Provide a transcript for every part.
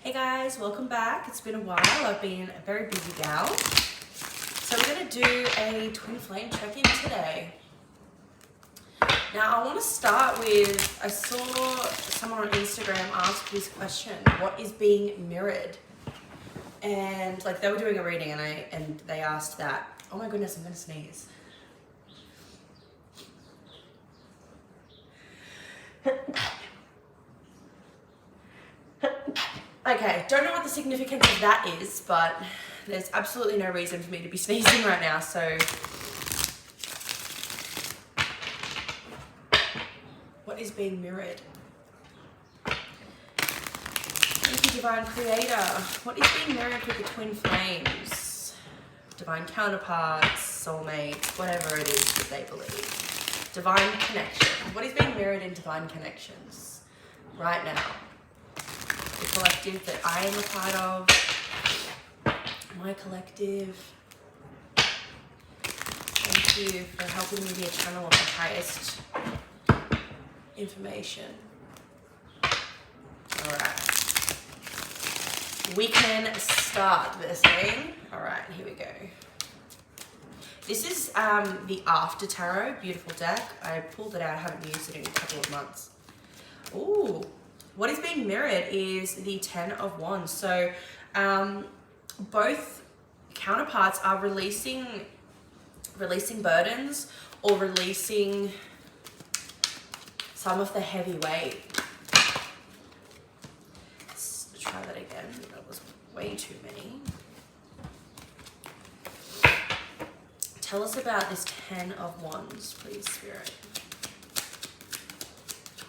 Hey guys, welcome back. It's been a while. I've been a very busy gal. So we're going to do a twin flame check-in today. Now I want to start with, I saw someone on Instagram ask this question, what is being mirrored? And like they were doing a reading and they asked that. Oh my goodness, I'm going to sneeze. Okay, don't know what the significance of that is, but there's absolutely no reason for me to be sneezing right now, so. What is being mirrored? Thank you, Divine Creator. What is being mirrored with the twin flames? Divine counterparts, soulmates, whatever it is that they believe. Divine connection. What is being mirrored in divine connections right now? The collective that I am a part of, my collective. Thank you for helping me be a channel of the highest information. Alright. We can start this thing. Alright, here we go. This is the After Tarot, beautiful deck. I pulled it out, I haven't used it in a couple of months. Ooh. What is being mirrored is the Ten of Wands. So both counterparts are releasing burdens or releasing some of the heavy weight. Let's try that again. That was way too many. Tell us about this Ten of Wands, please, Spirit.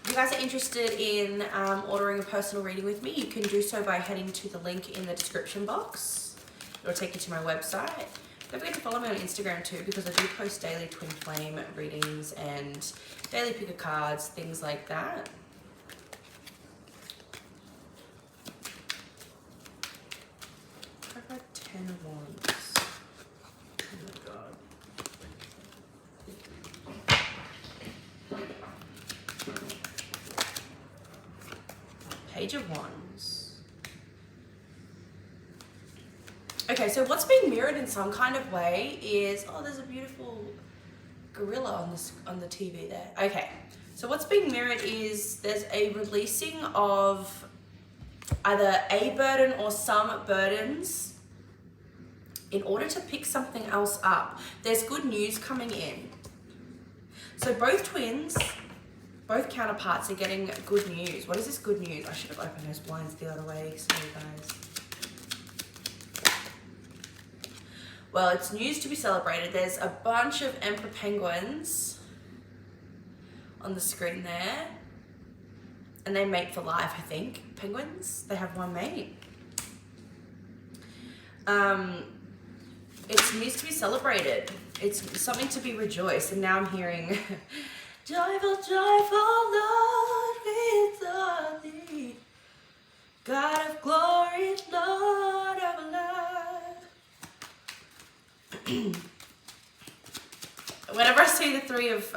If you guys are interested in ordering a personal reading with me, you can do so by heading to the link in the description box. It'll take you to my website. Don't forget to follow me on Instagram too, because I do post daily twin flame readings and daily pick of cards, things like that. I've got 10 of Wands. Oh my god. Page of Wands. Okay, so what's being mirrored in some kind of way is, oh, there's a beautiful gorilla on the TV there. Okay, so what's being mirrored is there's a releasing of either a burden or some burdens in order to pick something else up. There's good news coming in. So both twins, both counterparts are getting good news. What is this good news? I should have opened those blinds the other way. Sorry, guys. Well, it's news to be celebrated. There's a bunch of emperor penguins on the screen there. And they mate for life, I think. Penguins, they have one mate. It's news to be celebrated. It's something to be rejoiced. And now I'm hearing, joyful, joyful Lord, we adore thee. God of glory, Lord of life. Whenever I see the Three of,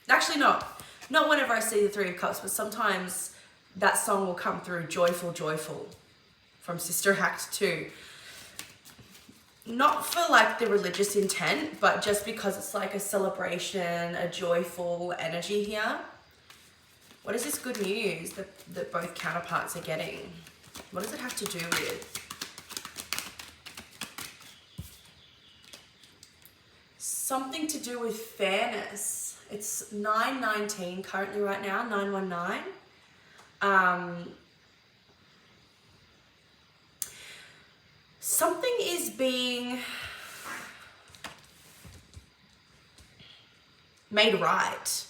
actually not whenever I see the Three of Cups, but sometimes that song will come through, Joyful, Joyful, from Sister Act 2. Not for like the religious intent, but just because it's like a celebration, a joyful energy here. What is this good news that both counterparts are getting? What does it have to do with? Something to do with fairness. It's 919 currently right now, 919. Something is being made right.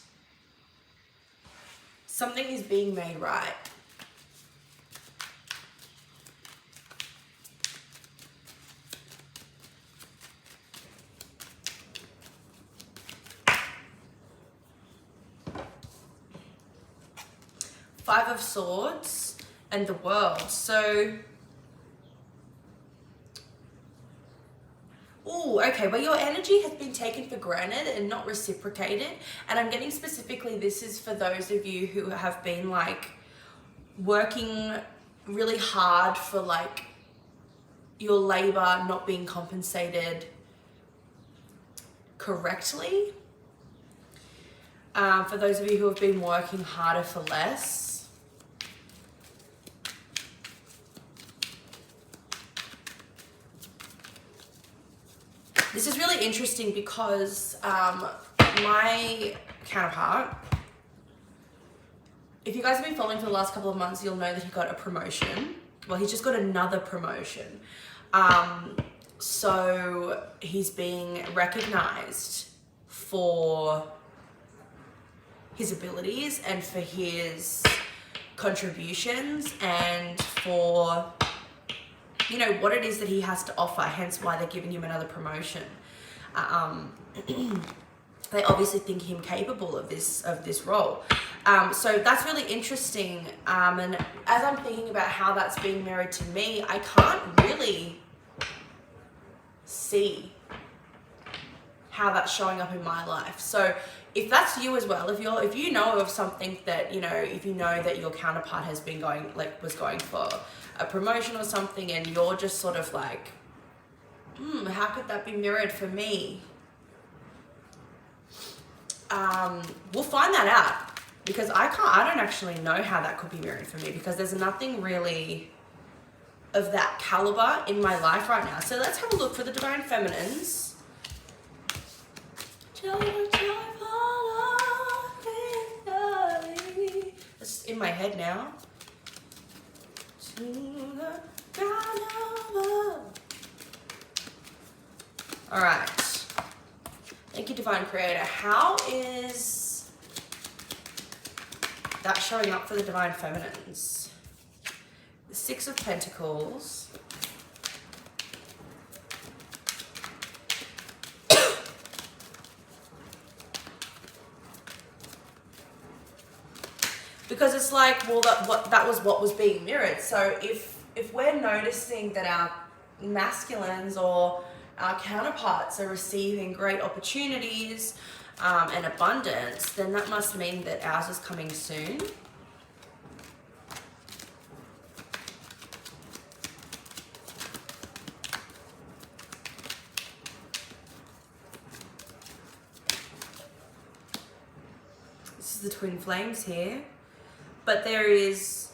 Something is being made right. Five of Swords and the World. So, ooh, okay, well, your energy has been taken for granted and not reciprocated. And I'm getting specifically, this is for those of you who have been like working really hard for like your labor not being compensated correctly. For those of you who have been working harder for less. This is really interesting because my counterpart, if you guys have been following for the last couple of months, you'll know that he got a promotion. Well, he's just got another promotion. So he's being recognized for his abilities and for his contributions and for, you know, what it is that he has to offer, hence why they're giving him another promotion. They obviously think him capable of this role. So that's really interesting. And as I'm thinking about how that's being mirrored to me, I can't really see how that's showing up in my life. So if that's you as well, if you know of something that, you know, if you know that your counterpart has been was going for a promotion or something, and you're just sort of like, how could that be mirrored for me? We'll find that out, because I don't actually know how that could be mirrored for me, because there's nothing really of that caliber in my life right now. So let's have a look for the Divine Feminines. It's in my head now. All right. Thank you, Divine Creator. How is that showing up for the Divine Feminines? The Six of Pentacles. Because it's like, well, that was what was being mirrored. So if we're noticing that our masculines or our counterparts are receiving great opportunities and abundance, then that must mean that ours is coming soon. This is the Twin Flames here. But there is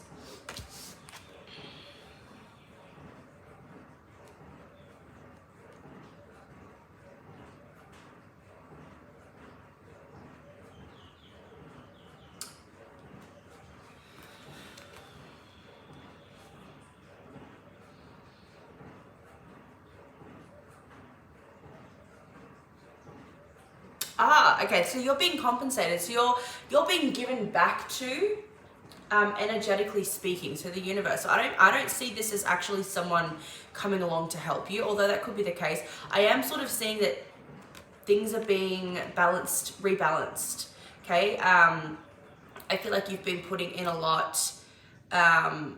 okay, so you're being compensated. So you're being given back to, energetically speaking, so the universe. So I don't see this as actually someone coming along to help you, although that could be the case. I am sort of seeing that things are being rebalanced. Okay, I feel like you've been putting in a lot, and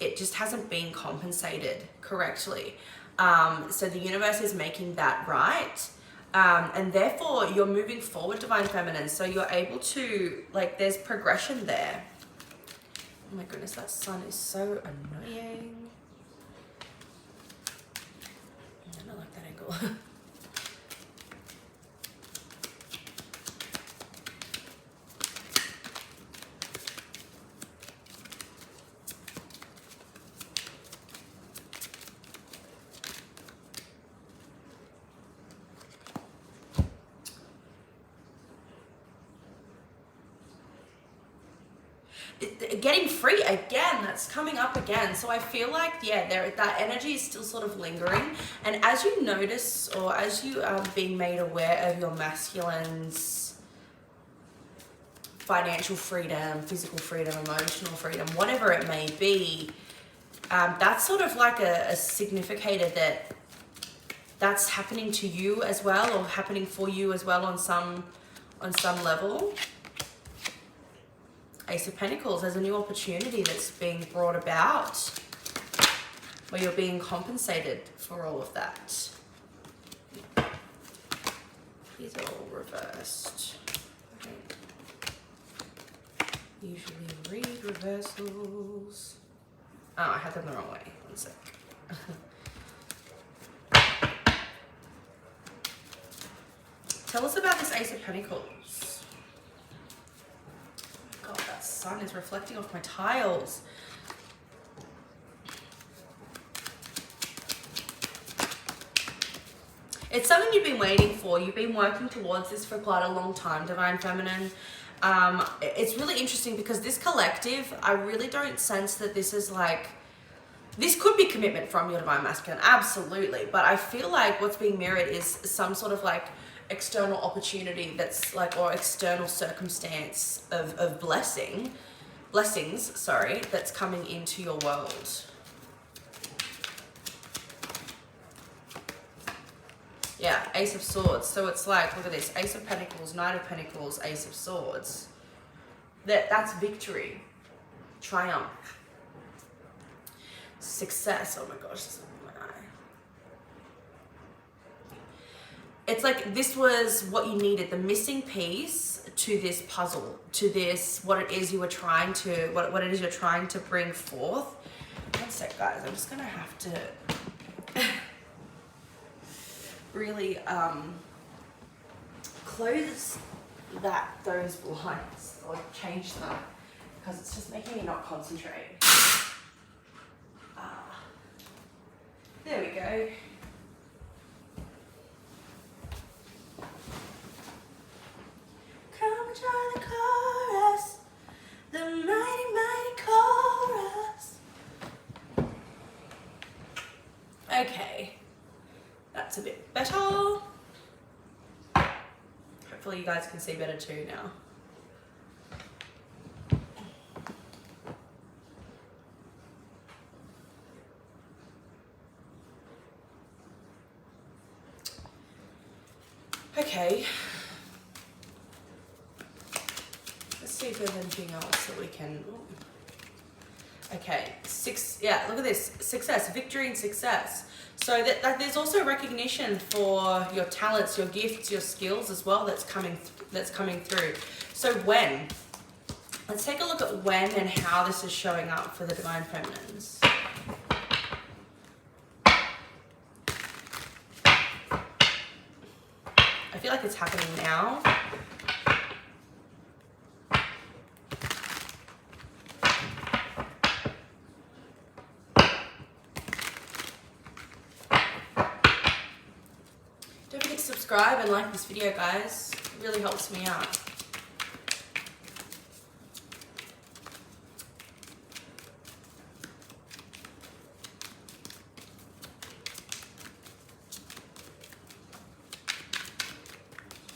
it just hasn't been compensated correctly. So the universe is making that right. And therefore you're moving forward, Divine Feminine. So you're able to, like, there's progression there. Oh my goodness, that sun is so annoying. I don't like that angle. Getting free again, that's coming up again. So I feel like, yeah, that energy is still sort of lingering. And as you notice, or as you are being made aware of your masculine's financial freedom, physical freedom, emotional freedom, whatever it may be, that's sort of like a significator that that's happening to you as well, or happening for you as well on some level. Ace of Pentacles, there's a new opportunity that's being brought about where you're being compensated for all of that. These are all reversed. Okay. Usually read reversals. Oh, I had them the wrong way. One sec. Tell us about this Ace of Pentacles. Oh God, that sun is reflecting off my tiles. It's something you've been waiting for. You've been working towards this for quite a long time, Divine Feminine. It's really interesting because this collective, I really don't sense that this is like, this could be commitment from your Divine Masculine, absolutely. But I feel like what's being mirrored is some sort of like external opportunity that's like, or external circumstance of blessings, sorry, that's coming into your world. Yeah, Ace of Swords. So it's like, look at this, Ace of Pentacles, Knight of Pentacles, Ace of Swords. That's victory, triumph, success. Oh my gosh, this is my eye. It's like this was what you needed, the missing piece to this puzzle, to this, what it is you were trying to, what it is you're trying to bring forth. One sec, guys, I'm just gonna have to really close those blinds or change them because it's just making me not concentrate. There we go. Come join the chorus, the mighty, mighty chorus. Okay. That's a bit better. Hopefully you guys can see better too now. Okay. Let's see if there's anything else that we can... Okay, yeah, look at this. Success, victory and success. So that there's also recognition for your talents, your gifts, your skills as well that's coming through. So when? Let's take a look at when and how this is showing up for the Divine Feminines. I feel like it's happening now. Don't forget to subscribe and like this video, guys. It really helps me out.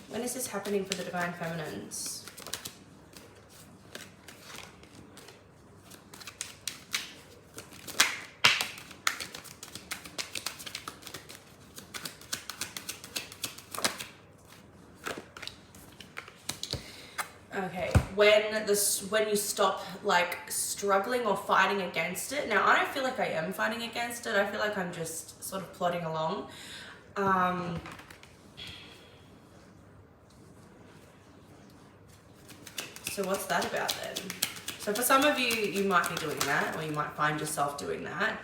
When is this happening for the Divine Feminines? Okay, when you stop like struggling or fighting against it. Now I don't feel like I am fighting against it. I feel like I'm just sort of plodding along. So what's that about then? So for some of you, you might be doing that, or you might find yourself doing that.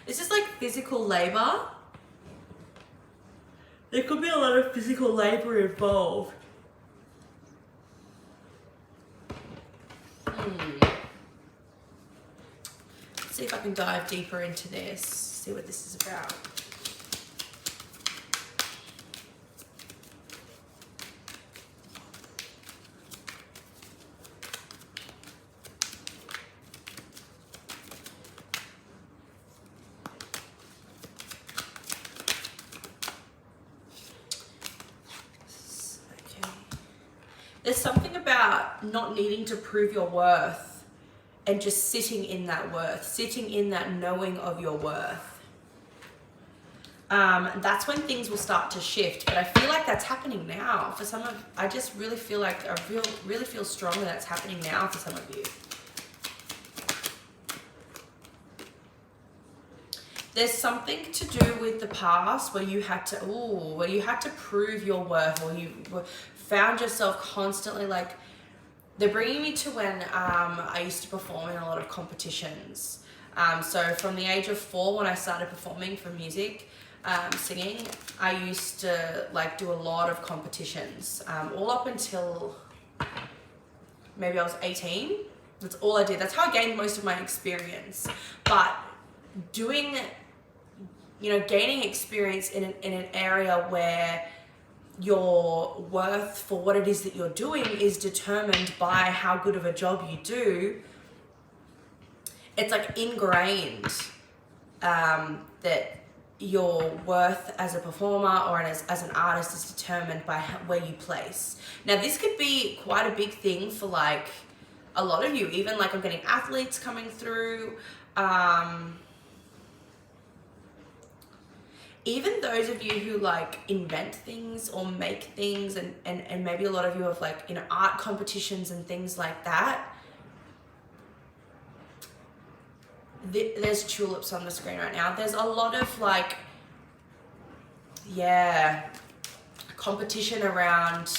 This is like physical labor. There could be a lot of physical labor involved. Let's see if I can dive deeper into this, see what this is about. There's something about not needing to prove your worth and just sitting in that worth, sitting in that knowing of your worth. That's when things will start to shift. But I feel like that's happening now. For some of, I just really feel like, really feel strongly that's happening now for some of you. there's something to do with the past where you had to prove your worth, or you found yourself constantly like, they're bringing me to when I used to perform in a lot of competitions. So from the age of 4, when I started performing for music, singing, I used to like do a lot of competitions, all up until maybe I was 18. That's all I did. That's how I gained most of my experience. But gaining experience in an area where your worth for what it is that you're doing is determined by how good of a job you do, it's like ingrained that your worth as a performer or as an artist is determined by where you place. Now, this could be quite a big thing for like a lot of you. Even like I'm getting athletes coming through. Even those of you who like invent things or make things, and maybe a lot of you have like, art competitions and things like that. There's tulips on the screen right now. There's a lot of like, competition around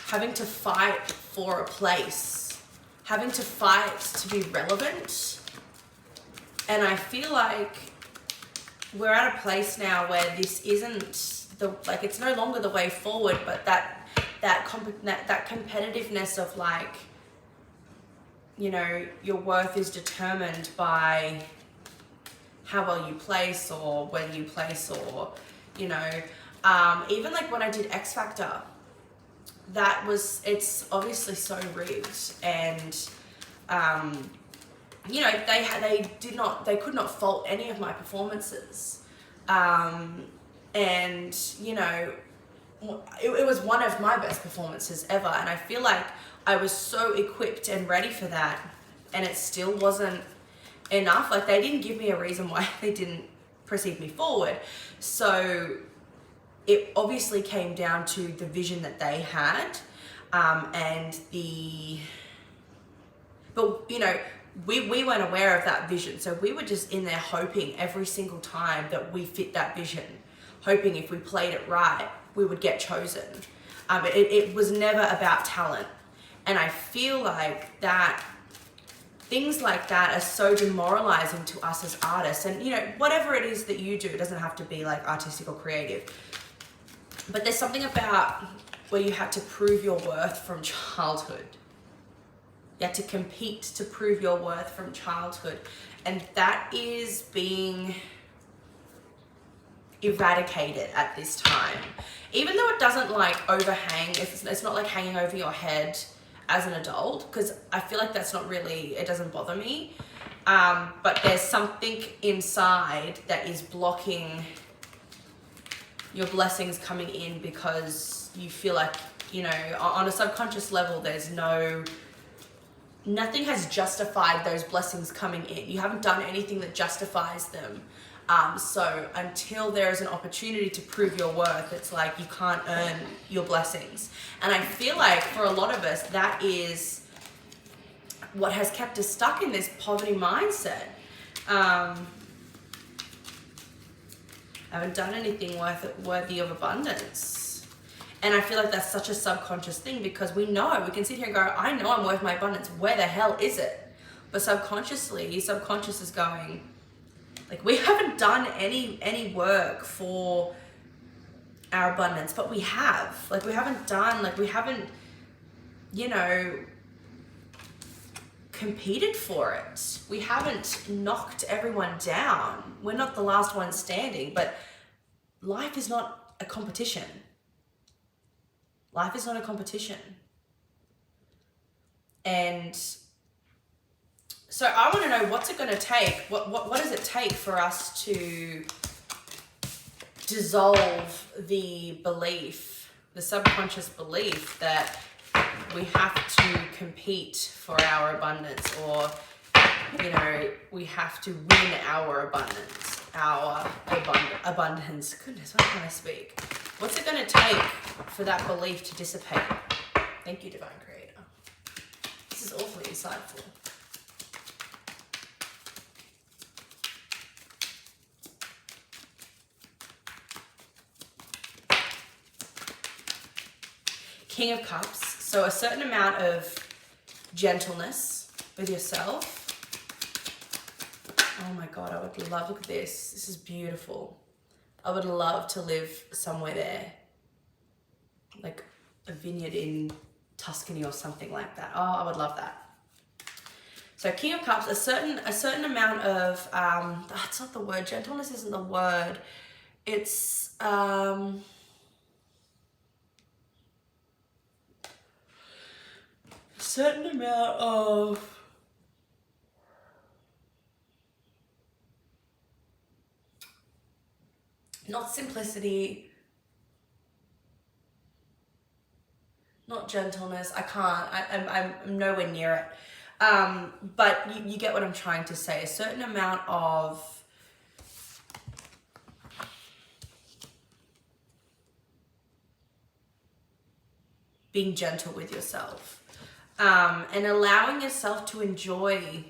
having to fight for a place, having to fight to be relevant. And I feel like we're at a place now where this isn't it's no longer the way forward, but that competitiveness of like, your worth is determined by how well you place or when you place, or, even like when I did X Factor, it's obviously so rigged, and, they could not fault any of my performances. And, it was one of my best performances ever. And I feel like I was so equipped and ready for that, and it still wasn't enough. Like, they didn't give me a reason why they didn't proceed me forward. So it obviously came down to the vision that they had, we weren't aware of that vision. So we were just in there hoping every single time that we fit that vision, hoping if we played it right, we would get chosen. It was never about talent. And I feel like that things like that are so demoralizing to us as artists. And, whatever it is that you do, it doesn't have to be like artistic or creative. But there's something about where you had to prove your worth from childhood. You had to compete to prove your worth from childhood. And that is being eradicated at this time. Even though it doesn't like overhang, it's not like hanging over your head as an adult, because I feel like that's not really, it doesn't bother me. But there's something inside that is blocking your blessings coming in, because you feel like, on a subconscious level, nothing has justified those blessings coming in. You haven't done anything that justifies them. So until there is an opportunity to prove your worth, it's like you can't earn your blessings. And I feel like for a lot of us, that is what has kept us stuck in this poverty mindset. I haven't done anything worthy of abundance. And I feel like that's such a subconscious thing, because we can sit here and go, I know I'm worth my abundance. Where the hell is it? But subconsciously, your subconscious is going, like, we haven't done any work for our abundance, but we have. Like, we haven't, competed for it. We haven't knocked everyone down. We're not the last one standing, but life is not a competition. Life is not a competition. And so I want to know, what's it going to take? What does it take for us to dissolve the belief, the subconscious belief that we have to compete for our abundance, or, we have to win our abundance, abundance. Goodness, why can't I speak? What's it going to take for that belief to dissipate? Thank you, Divine Creator. This is awfully insightful. King of Cups. So a certain amount of gentleness with yourself. Oh my God, I would love, look at this. This is beautiful. I would love to live somewhere there. Like a vineyard in Tuscany or something like that. Oh, I would love that. So King of Cups, a certain amount of, that's not the word, gentleness isn't the word. It's, a certain amount of, not simplicity, not gentleness. I can't, I'm nowhere near it. But you get what I'm trying to say. A certain amount of being gentle with yourself, and allowing yourself to enjoy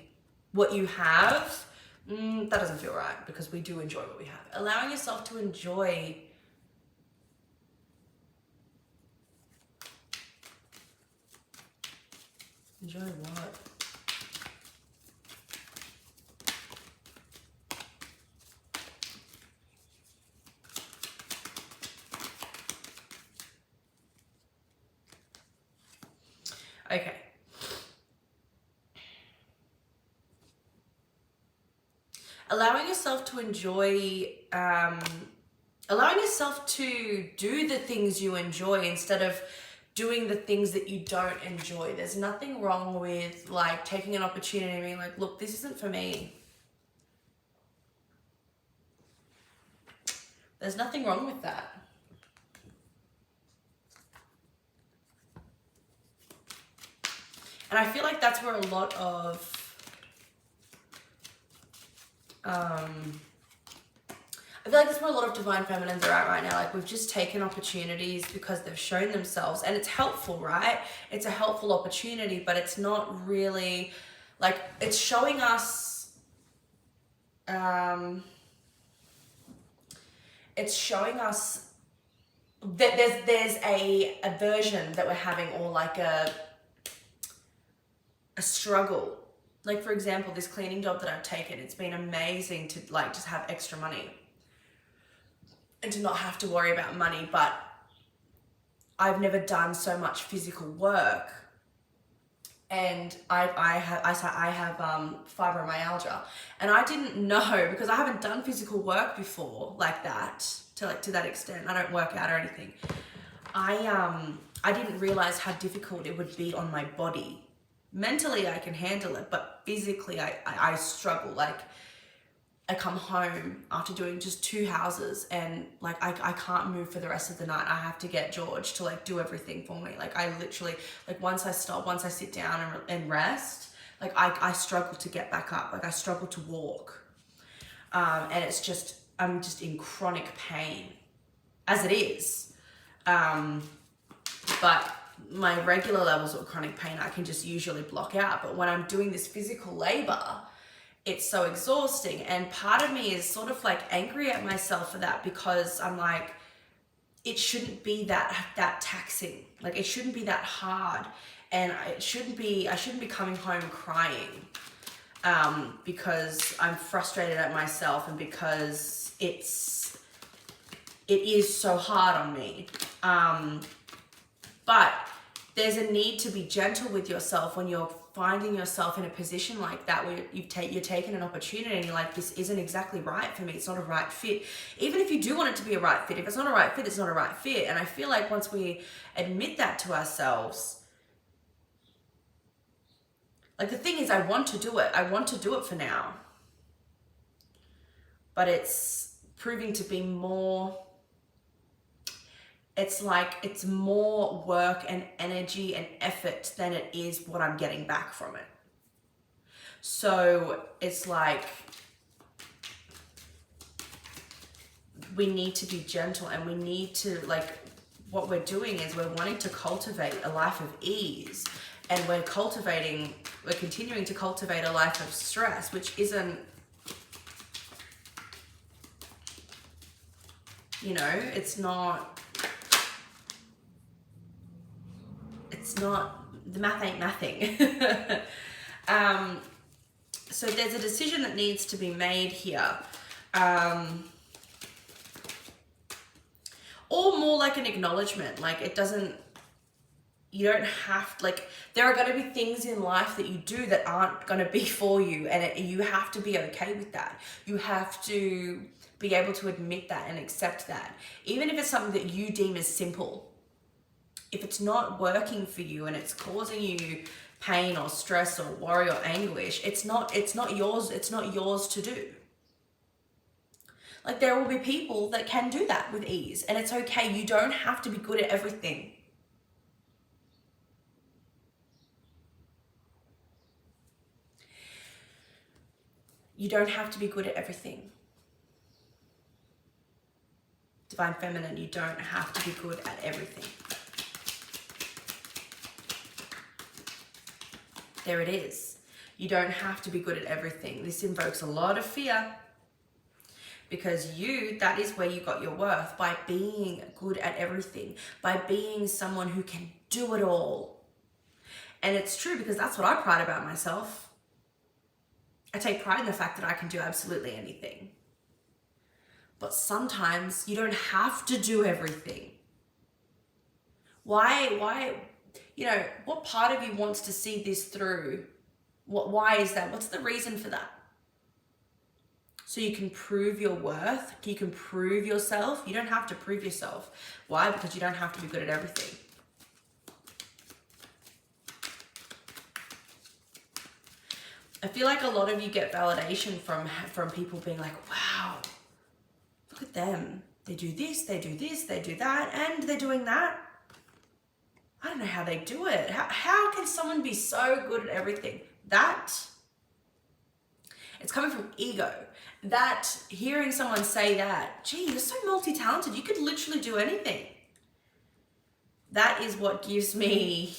what you have. That doesn't feel right, because we do enjoy what we have. Allowing yourself to enjoy what? Okay. Allowing yourself to enjoy, allowing yourself to do the things you enjoy instead of doing the things that you don't enjoy. There's nothing wrong with like taking an opportunity and being like, look, this isn't for me. There's nothing wrong with that. And I feel like that's where a lot of I feel like that's where a lot of divine feminines are at right now. Like, we've just taken opportunities because they've shown themselves, and it's helpful, right? It's a helpful opportunity, but it's not really like, it's showing us, it's showing us that there's a aversion that we're having, or like a struggle. Like, for example, this cleaning job that I've taken, it's been amazing to like just have extra money and to not have to worry about money, but I've never done so much physical work, and I have fibromyalgia, and I didn't know, because I haven't done physical work before like that, to that extent. I don't work out or anything. I didn't realize how difficult it would be on my body. Mentally, I can handle it, but physically, I struggle. Like, I come home after doing just 2 houses, and like, I can't move for the rest of the night. I have to get George to like do everything for me. Like, I literally, like, once I sit down and rest, like I struggle to get back up. Like, I struggle to walk. And it's just, I'm just in chronic pain as it is. But my regular levels of chronic pain, I can just usually block out. But when I'm doing this physical labor, it's so exhausting. And part of me is sort of like angry at myself for that, because I'm like, it shouldn't be that taxing. Like, it shouldn't be that hard. And I shouldn't be coming home crying, because I'm frustrated at myself, and because it is so hard on me. But there's a need to be gentle with yourself when you're finding yourself in a position like that, where you're taking an opportunity and you're like, this isn't exactly right for me. It's not a right fit. Even if you do want it to be a right fit, if it's not a right fit, it's not a right fit. And I feel like once we admit that to ourselves, like, the thing is, I want to do it. I want to do it for now. But it's proving to be more, it's like, it's more work and energy and effort than it is what I'm getting back from it. So it's like, we need to be gentle, and we need to, like, what we're doing is we're wanting to cultivate a life of ease, and we're continuing to cultivate a life of stress, which isn't, you know, it's not, the math ain't mathing. So there's a decision that needs to be made here. Or more like an acknowledgement, like you don't have, like, there are going to be things in life that you do that aren't going to be for you, and you have to be okay with that. You have to be able to admit that and accept that. Even if it's something that you deem as simple, if it's not working for you and it's causing you pain or stress or worry or anguish, it's not yours to do. Like, there will be people that can do that with ease, and it's okay. You don't have to be good at everything. You don't have to be good at everything. Divine Feminine, you don't have to be good at everything. There it is. You don't have to be good at everything. This invokes a lot of fear, because that is where you got your worth, by being good at everything, by being someone who can do it all. And it's true, because that's what I pride about myself. I take pride in the fact that I can do absolutely anything. But sometimes you don't have to do everything. Why, what part of you wants to see this through? Why is that? What's the reason for that? So you can prove your worth, you can prove yourself. You don't have to prove yourself. Why? Because you don't have to be good at everything. I feel like a lot of you get validation from people being like, wow, look at them. They do this, they do this, they do that, and they're doing that. I don't know how they do it. How can someone be so good at everything? It's coming from ego. That, hearing someone say that, gee, you're so multi-talented, you could literally do anything. That is what gives me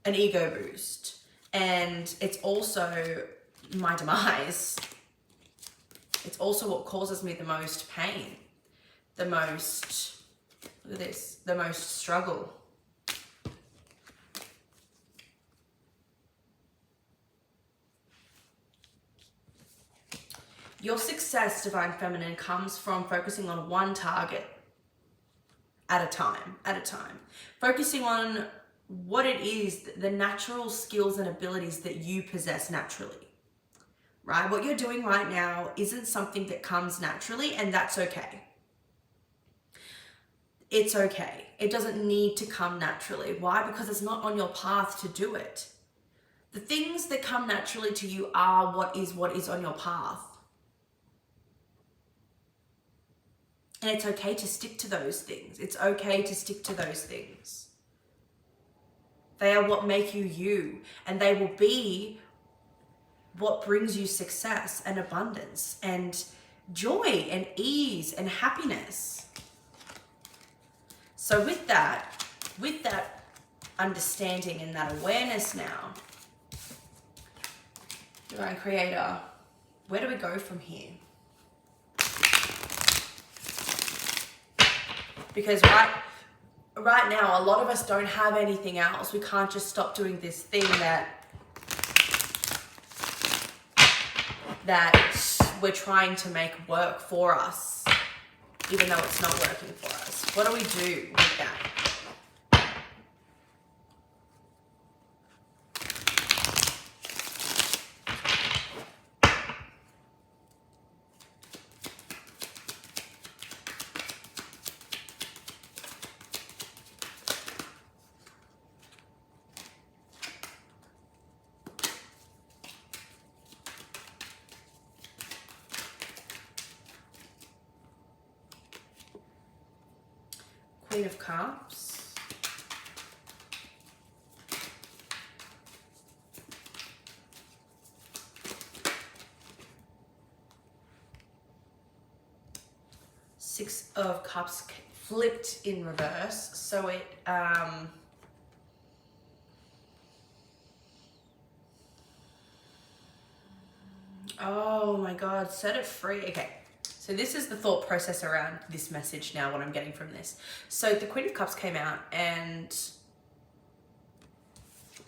an ego boost. And it's also my demise. It's also what causes me the most pain, the most struggle. Your success, Divine Feminine, comes from focusing on one target at a time. Focusing on what it is, the natural skills and abilities that you possess naturally, right? What you're doing right now isn't something that comes naturally, and that's okay. It's okay. It doesn't need to come naturally. Why? Because it's not on your path to do it. The things that come naturally to you are what is on your path. And it's okay to stick to those things. It's okay to stick to those things. They are what make you you, and they will be what brings you success and abundance and joy and ease and happiness. So with that understanding and that awareness now, Divine Creator, where do we go from here? Because right now, a lot of us don't have anything else. We can't just stop doing this thing that we're trying to make work for us, even though it's not working for us. What do we do with that? Queen of Cups. Six of Cups flipped in reverse. So it, oh my God, set it free. Okay. So this is the thought process around this message now, what I'm getting from this. So the Queen of Cups came out, and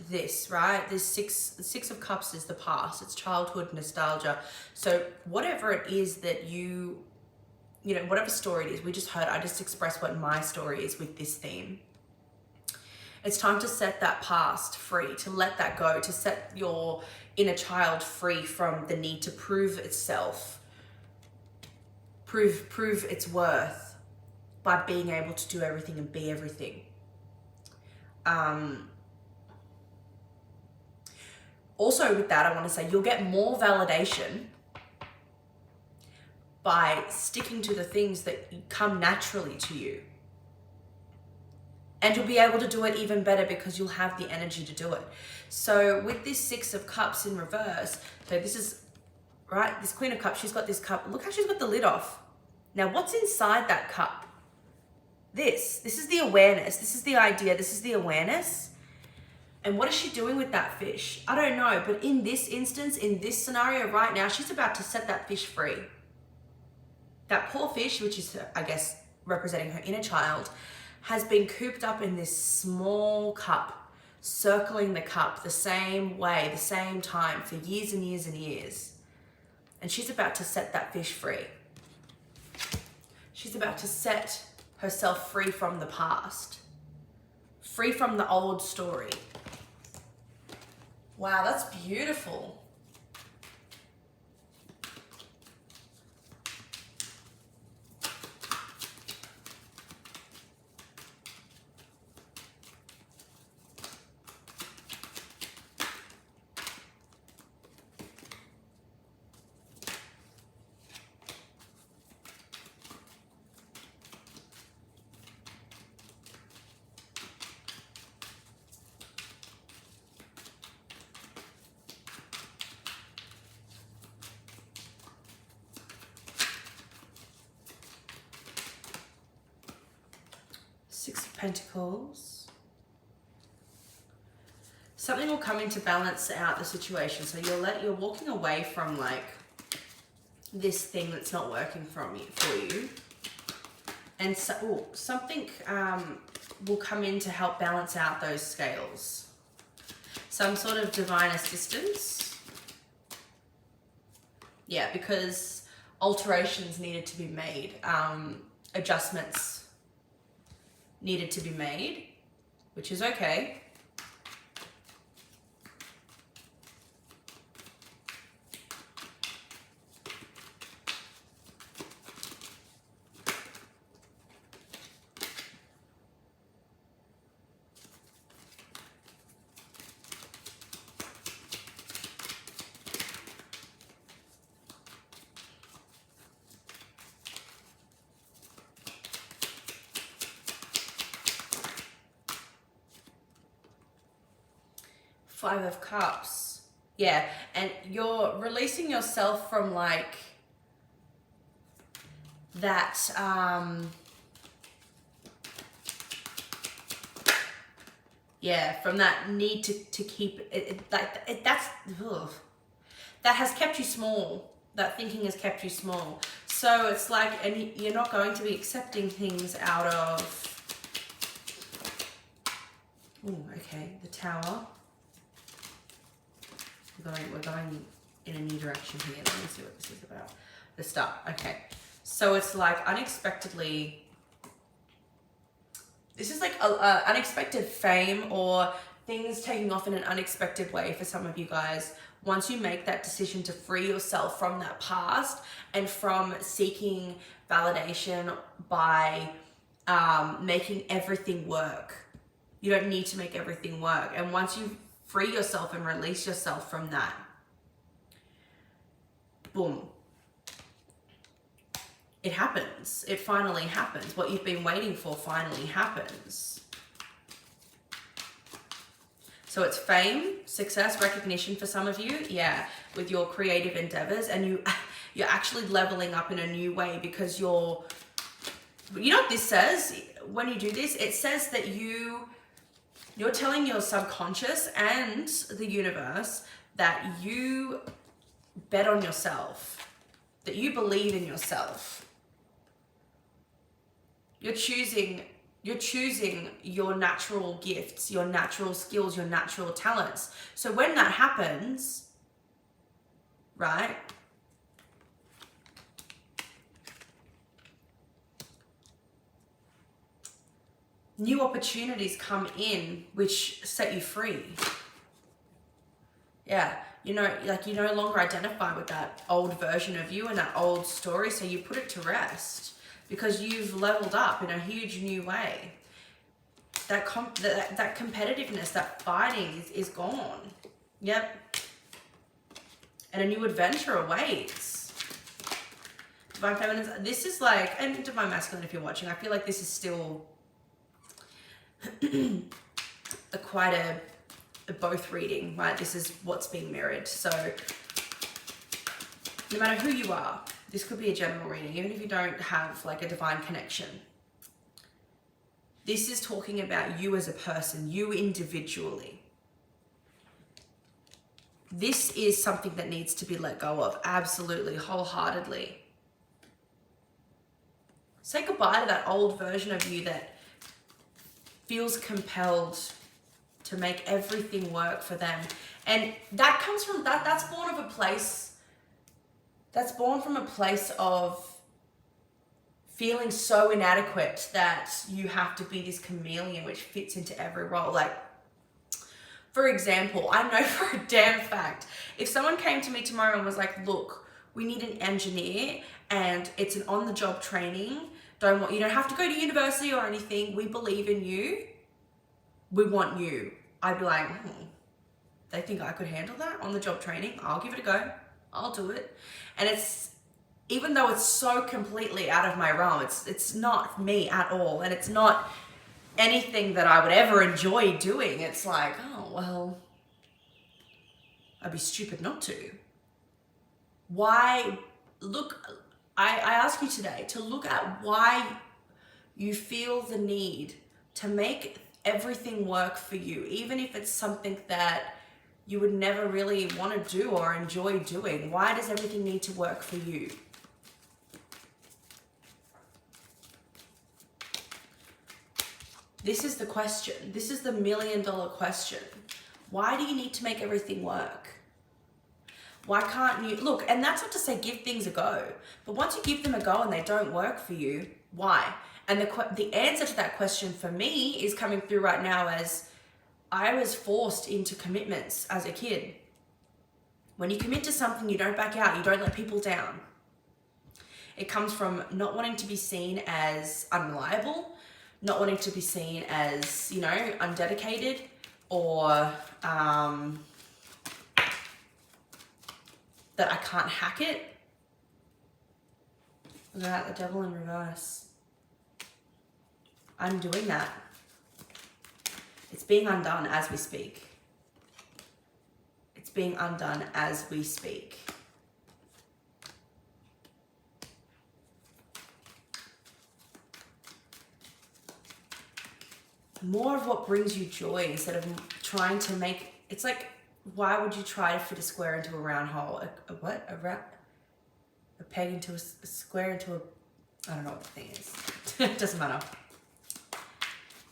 this, right? This six of cups is the past. It's childhood nostalgia. So whatever it is that you know, whatever story it is, we just heard, I just expressed what my story is with this theme. It's time to set that past free, to let that go, to set your inner child free from the need to prove itself, prove its worth by being able to do everything and be everything. Also with that, I want to say you'll get more validation by sticking to the things that come naturally to you. And you'll be able to do it even better because you'll have the energy to do it. So with this Six of Cups in reverse, so this is, right, this Queen of Cups, she's got this cup. Look how she's got the lid off. Now what's inside that cup? This is the awareness. This is the idea. This is the awareness. And what is she doing with that fish? I don't know, but in this instance, in this scenario right now, she's about to set that fish free. That poor fish, which is, I guess, representing her inner child, has been cooped up in this small cup, circling the cup the same way, the same time for years and years and years. And she's about to set that fish free. She's about to set herself free from the past, free from the old story. Wow, that's beautiful. Six of Pentacles. Something will come in to balance out the situation. So you're walking away from like this thing that's not working for you. And so, something will come in to help balance out those scales. Some sort of divine assistance. Yeah, because alterations needed to be made. Adjustments needed to be made, which is okay. Five of Cups. Yeah, and you're releasing yourself from like that yeah, from that need to keep that's ugh. That has kept you small. That thinking has kept you small. So it's like, and you're not going to be accepting things out of, oh, okay, the Tower. We're going in a new direction here. Let me see what this is about. The Star. Okay. So it's like unexpectedly, this is like a unexpected fame or things taking off in an unexpected way for some of you guys. Once you make that decision to free yourself from that past and from seeking validation by making everything work. You don't need to make everything work. And once you free yourself and release yourself from that, boom, it happens. It finally happens. What you've been waiting for finally happens. So it's fame, success, recognition for some of you, yeah, with your creative endeavors, and you're actually leveling up in a new way because you know what this says when you do this? It says that you're telling your subconscious and the universe that you bet on yourself, that you believe in yourself. You're choosing You're choosing your natural gifts, your natural skills, your natural talents. So when that happens, right? New opportunities come in which set you free. Yeah, you know, like you no longer identify with that old version of you and that old story, so you put it to rest because you've leveled up in a huge new way. That competitiveness, that fighting is gone. Yep. And a new adventure awaits. Divine Feminine, this is like, and Divine Masculine if you're watching, I feel like this is still quite a both reading, right? This is what's being mirrored. So no matter who you are, this could be a general reading, even if you don't have like a divine connection. This is talking about you as a person, you individually. This is something that needs to be let go of, absolutely, wholeheartedly. Say goodbye to that old version of you that feels compelled to make everything work for them. And that comes from, that's born of a place, that's born from a place of feeling so inadequate that you have to be this chameleon which fits into every role. Like, for example, I know for a damn fact, if someone came to me tomorrow and was like, look, we need an engineer and it's an on-the-job training, you don't have to go to university or anything, we believe in you, we want you. I'd be like, they think I could handle that on-the-job training? I'll give it a go. I'll do it. And it's, even though it's so completely out of my realm, it's not me at all. And it's not anything that I would ever enjoy doing. It's like, oh, well, I'd be stupid not to. Why? Look, I ask you today to look at why you feel the need to make everything work for you, even if it's something that you would never really want to do or enjoy doing. Why does everything need to work for you? This is the question. This is the $1 million question. Why do you need to make everything work? Why can't you, look, and that's not to say give things a go, but once you give them a go and they don't work for you, why? And the answer to that question for me is coming through right now as I was forced into commitments as a kid. When you commit to something, you don't back out, you don't let people down. It comes from not wanting to be seen as unreliable, not wanting to be seen as, you know, undedicated or that I can't hack it. Look at that, the devil in reverse. I'm doing that. It's being undone as we speak. It's being undone as we speak. More of what brings you joy instead of trying to make, it's like, why would you try to fit a square into a round hole? A what? A peg into a square into a, I don't know what the thing is. It doesn't matter.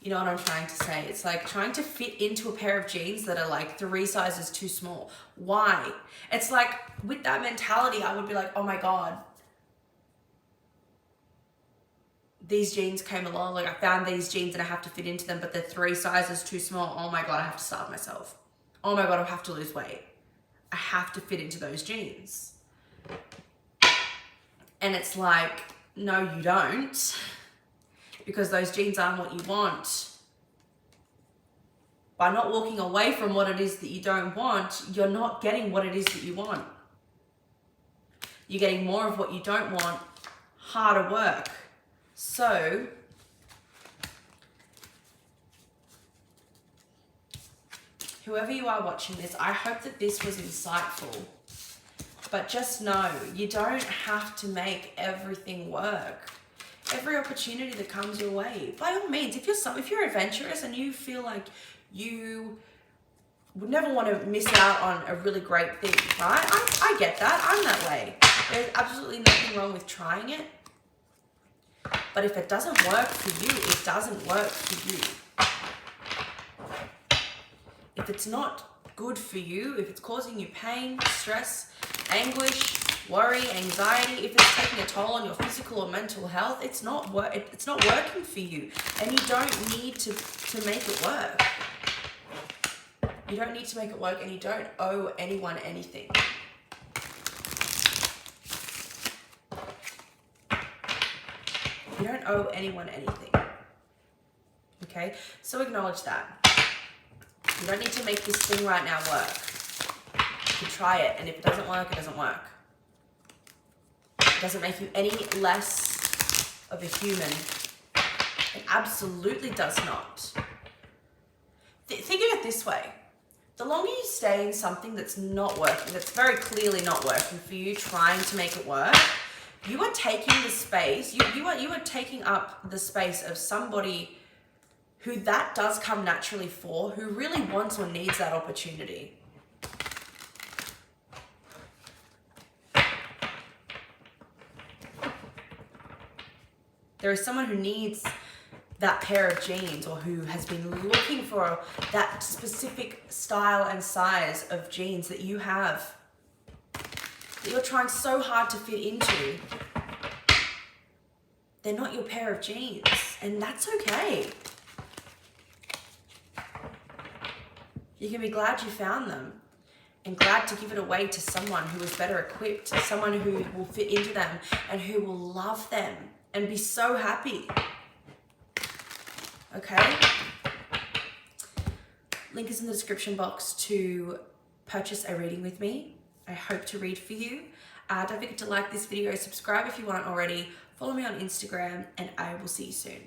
You know what I'm trying to say? It's like trying to fit into a pair of jeans that are like 3 sizes too small. Why? It's like with that mentality, I would be like, oh my God, these jeans came along. Like I found these jeans and I have to fit into them, but they're 3 sizes too small. Oh my God, I have to starve myself. Oh my God, I have to lose weight. I have to fit into those jeans. And it's like, no, you don't. Because those jeans aren't what you want. By not walking away from what it is that you don't want, you're not getting what it is that you want. You're getting more of what you don't want, harder work. So, whoever you are watching this, I hope that this was insightful. But just know, you don't have to make everything work. Every opportunity that comes your way, by all means, if you're adventurous and you feel like you would never want to miss out on a really great thing, right? I get that. I'm that way. There's absolutely nothing wrong with trying it. But if it doesn't work for you, it doesn't work for you. If it's not good for you, if it's causing you pain, stress, anguish, worry, anxiety, if it's taking a toll on your physical or mental health, it's not working for you, and you don't need to make it work. You don't need to make it work, and you don't owe anyone anything. You don't owe anyone anything. Okay? So acknowledge that. You don't need to make this thing right now work. You can try it, and if it doesn't work, it doesn't work. It doesn't make you any less of a human. It absolutely does not. Think of it this way. The longer you stay in something that's not working, that's very clearly not working for you, trying to make it work, you are taking the space, you are taking up the space of somebody who that does come naturally for, who really wants or needs that opportunity. There is someone who needs that pair of jeans, or who has been looking for that specific style and size of jeans that you have, that you're trying so hard to fit into. They're not your pair of jeans, and that's okay. You can be glad you found them, and glad to give it away to someone who is better equipped, someone who will fit into them and who will love them and be so happy. Okay? Link is in the description box to purchase a reading with me. I hope to read for you. Don't forget to like this video, subscribe if you aren't already, follow me on Instagram, and I will see you soon.